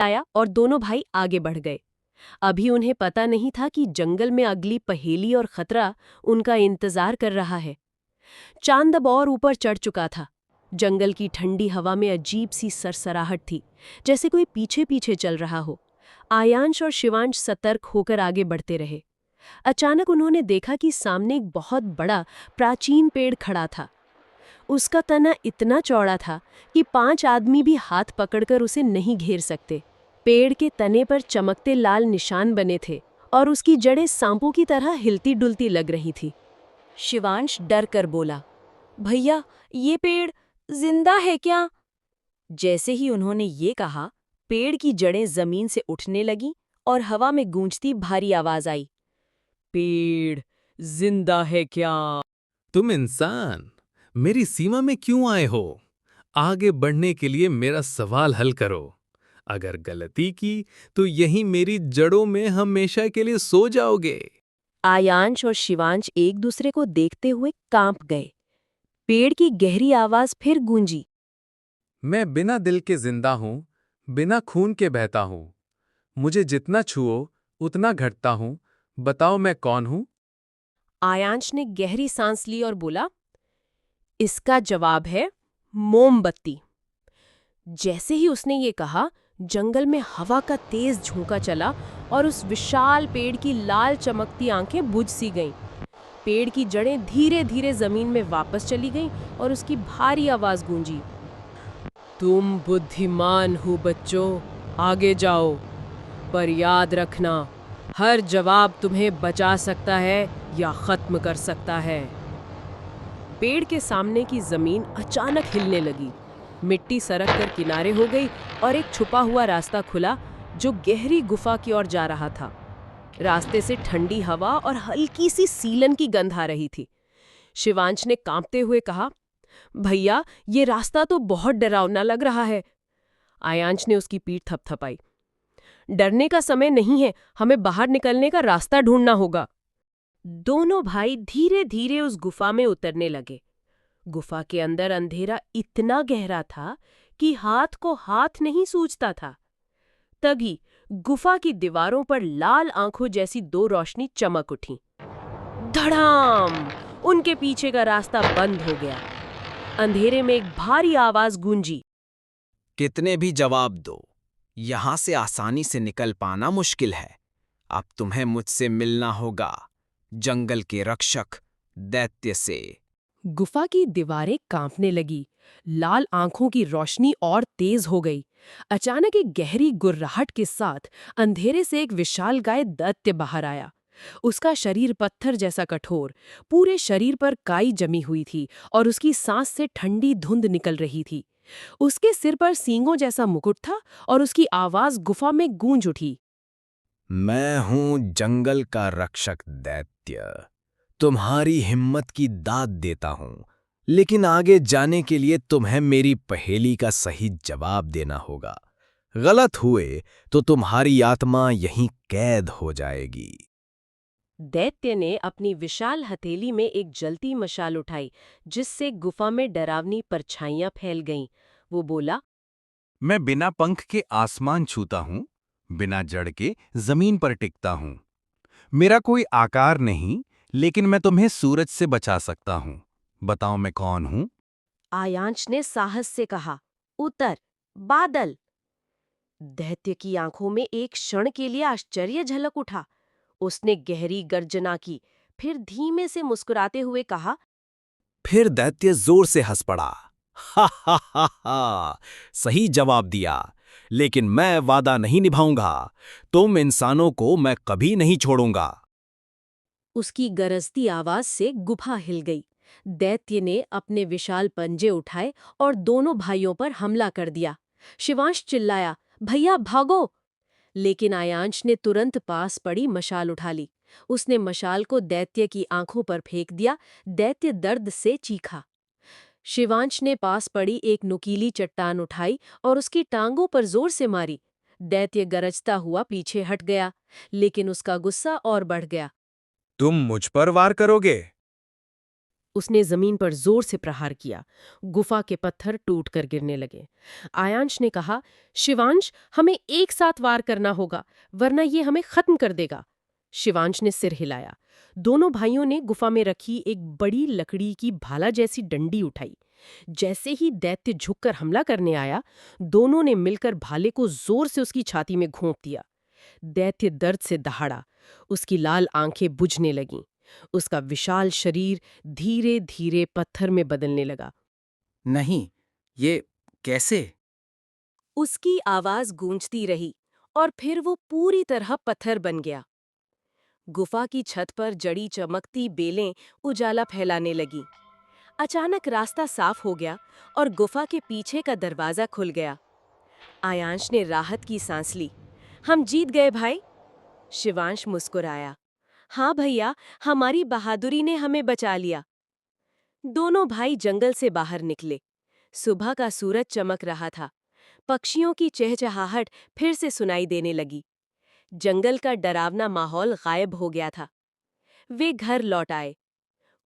आया और दोनों भाई आगे बढ़ गए। अभी उन्हें पता नहीं था कि जंगल में अगली पहेली और खतरा उनका इंतजार कर रहा है। चांद अब और ऊपर चढ़ चुका था। जंगल की ठंडी हवा में अजीब सी सरसराहट थी, जैसे कोई पीछे पीछे चल रहा हो। आयांश और शिवांश सतर्क होकर आगे बढ़ते रहे। अचानक उन्होंने देखा कि सामने एक बहुत बड़ा प्राचीन पेड़ खड़ा था। उसका तना इतना चौड़ा था कि 5 आदमी भी हाथ पकड़कर उसे नहीं घेर सकते। पेड़ के तने पर चमकते लाल निशान बने थे और उसकी जड़ें सांपों की तरह हिलती डुलती लग रही थी। शिवांश डर कर बोला, भैया, ये पेड़ जिंदा है क्या? जैसे ही उन्होंने ये कहा, पेड़ की जड़ें जमीन से उठने लगीं और हवा में गूंजती भारी आवाज आई, पेड़ जिंदा है क्या? तुम इंसान मेरी सीमा में क्यों आए हो? आगे बढ़ने के लिए मेरा सवाल हल करो। अगर गलती की तो यहीं मेरी जड़ों में हमेशा के लिए सो जाओगे। आयांश और शिवांश एक दूसरे को देखते हुए कांप गए। पेड़ की गहरी आवाज फिर गूंजी, मैं बिना दिल के जिंदा हूँ, बिना खून के बहता हूँ। मुझे जितना छुओ उतना घटता हूँ। बताओ मैं कौन हूँ? आयांश ने गहरी सांस ली और बोला, इसका जवाब है मोमबत्ती। जैसे ही उसने ये कहा, जंगल में हवा का तेज झोंका चला और उस विशाल पेड़ की लाल चमकती आंखें बुझ सी गईं। पेड़ की जड़ें धीरे धीरे जमीन में वापस चली गईं और उसकी भारी आवाज गूंजी, तुम बुद्धिमान हो बच्चों, आगे जाओ। पर याद रखना, हर जवाब तुम्हें बचा सकता है या खत्म कर सकता है। पेड़ के सामने की जमीन अचानक हिलने लगी। मिट्टी सरक कर किनारे हो गई और एक छुपा हुआ रास्ता खुला जो गहरी गुफा की ओर जा रहा था। रास्ते से ठंडी हवा और हल्की सी सीलन की गंध आ रही थी। शिवांश ने कांपते हुए कहा, भैया, ये रास्ता तो बहुत डरावना लग रहा है। आयांश ने उसकी पीठ थपथपाई। डरने का समय नहीं है, हमें बाहर निकलने का रास्ता ढूंढना होगा। दोनों भाई धीरे धीरे उस गुफा में उतरने लगे। गुफा के अंदर अंधेरा इतना गहरा था कि हाथ को हाथ नहीं सूझता था। तभी गुफा की दीवारों पर लाल आंखों जैसी 2 रोशनी चमक उठी। धड़ाम! उनके पीछे का रास्ता बंद हो गया। अंधेरे में एक भारी आवाज गूंजी, कितने भी जवाब दो, यहां से आसानी से निकल पाना मुश्किल है। अब तुम्हें मुझसे मिलना होगा, जंगल के रक्षक दैत्य से। गुफा की दीवारें कांपने लगी। लाल आंखों की रोशनी और तेज हो गई। अचानक एक गहरी गुर्राहट के साथ अंधेरे से एक विशालकाय दैत्य बाहर आया। उसका शरीर पत्थर जैसा कठोर, पूरे शरीर पर काई जमी हुई थी और उसकी सांस से ठंडी धुंध निकल रही थी। उसके सिर पर सींगों जैसा मुकुट था और उसकी आवाज गुफा में गूंज उठी, मैं हूं जंगल का रक्षक दैत्य। तुम्हारी हिम्मत की दाद देता हूं, लेकिन आगे जाने के लिए तुम्हें मेरी पहेली का सही जवाब देना होगा। गलत हुए तो तुम्हारी आत्मा यहीं कैद हो जाएगी। दैत्य ने अपनी विशाल हथेली में एक जलती मशाल उठाई, जिससे गुफा में डरावनी परछाइयां फैल गईं। वो बोला, मैं बिना पंख के आसमान छूता हूँ, बिना जड़ के जमीन पर टिकता हूँ। मेरा कोई आकार नहीं, लेकिन मैं तुम्हें सूरज से बचा सकता हूँ। बताओ मैं कौन हूँ? आयांश ने साहस से कहा, उतर, बादल। दैत्य की आंखों में एक क्षण के लिए आश्चर्य झलक उठा। उसने गहरी गर्जना की, फिर धीमे से मुस्कुराते हुए कहा, फिर दैत्य जोर से हंस पड़ा। हा हा हा हा, सही जवाब दिया, लेकिन मैं वादा नहीं निभाऊंगा। तुम इंसानों को मैं कभी नहीं छोड़ूंगा। उसकी गरजती आवाज से गुफा हिल गई। दैत्य ने अपने विशाल पंजे उठाए और दोनों भाइयों पर हमला कर दिया। शिवांश चिल्लाया, भैया भागो! लेकिन आयांश ने तुरंत पास पड़ी मशाल उठा ली। उसने मशाल को दैत्य की आंखों पर फेंक दिया। दैत्य दर्द से चीखा। शिवांश ने पास पड़ी एक नुकीली चट्टान उठाई और उसकी टांगों पर जोर से मारी। दैत्य गरजता हुआ पीछे हट गया, लेकिन उसका गुस्सा और बढ़ गया। तुम मुझ पर वार करोगे? उसने जमीन पर जोर से प्रहार किया। गुफा के पत्थर टूटकर गिरने लगे। आयांश ने कहा, शिवांश, हमें एक साथ वार करना होगा, वरना ये हमें खत्म कर देगा। शिवांश ने सिर हिलाया। दोनों भाइयों ने गुफा में रखी एक बड़ी लकड़ी की भाला जैसी डंडी उठाई। जैसे ही दैत्य झुककर हमला करने आया, दोनों ने मिलकर भाले को जोर से उसकी छाती में घोंप दिया। दैत्य दर्द से दहाड़ा। उसकी लाल आंखें बुझने लगीं। उसका विशाल शरीर धीरे धीरे पत्थर में बदलने लगा। नहीं, ये कैसे? उसकी आवाज गूंजती रही और फिर वो पूरी तरह पत्थर बन गया। गुफा की छत पर जड़ी चमकती बेलें उजाला फैलाने लगीं। अचानक रास्ता साफ हो गया और गुफा के पीछे का दरवाजा खुल गया। आयांश ने राहत की सांस ली। हम जीत गए भाई। शिवांश मुस्कुराया। हाँ भैया, हमारी बहादुरी ने हमें बचा लिया। दोनों भाई जंगल से बाहर निकले। सुबह का सूरज चमक रहा था। पक्षियों की चहचहाहट फिर से सुनाई देने लगी। जंगल का डरावना माहौल गायब हो गया था। वे घर लौट आए।